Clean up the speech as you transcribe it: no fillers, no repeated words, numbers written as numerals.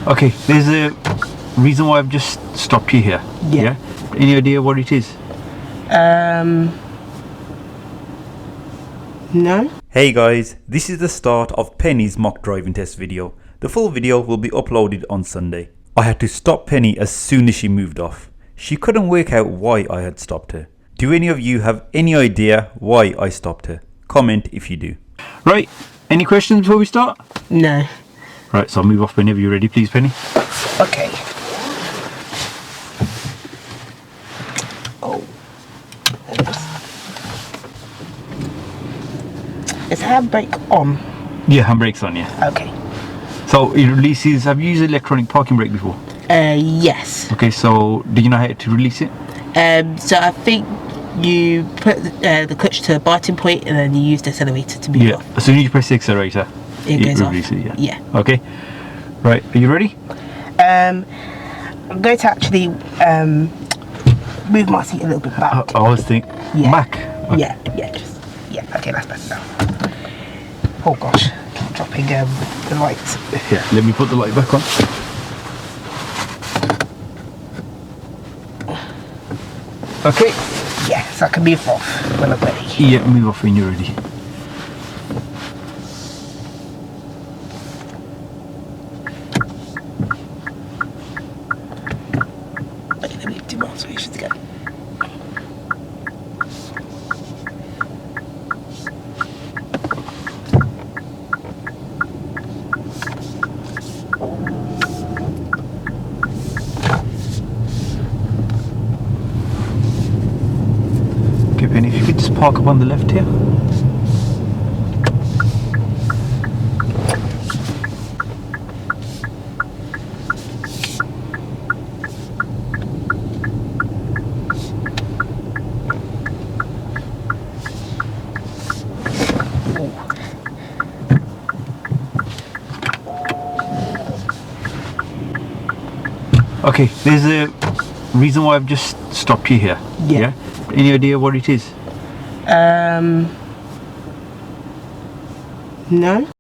Okay, there's a reason why I've just stopped you here. Yeah. Any idea what it is? No. Hey guys, this is the start of Penny's mock driving test video. The full video will be uploaded on Sunday. I had to stop Penny as soon as she moved off. She couldn't work out why I had stopped her. Do any of you have any idea why I stopped her? Comment if you do. Right, any questions before we start? No. Right, so I'll move off whenever you're ready, please, Penny. Okay. Oh. Is handbrake on? Yeah, handbrake's on, yeah. Okay. So it releases, have you used electronic parking brake before? Yes. Okay, so do you know how to release it? So I think you put the clutch to a biting point and then you use the accelerator to move off. As soon as you press the accelerator, It goes off. releases it, Yeah. Okay. Right, are you ready? I'm going to actually move my seat a little bit back. I was thinking, Yeah. Mac. Okay. Yeah, okay, that's better now. Oh gosh, keep dropping the lights. Yeah, let me put the light back on. Okay. Yeah, so I can move off when I'm ready. Yeah, move off when you're ready. Wait, let me do my observations again. Okay, Penny, if you could just park up on the left here. Okay, there's a reason why I've just stopped you here. Yeah. Any idea what it is? No.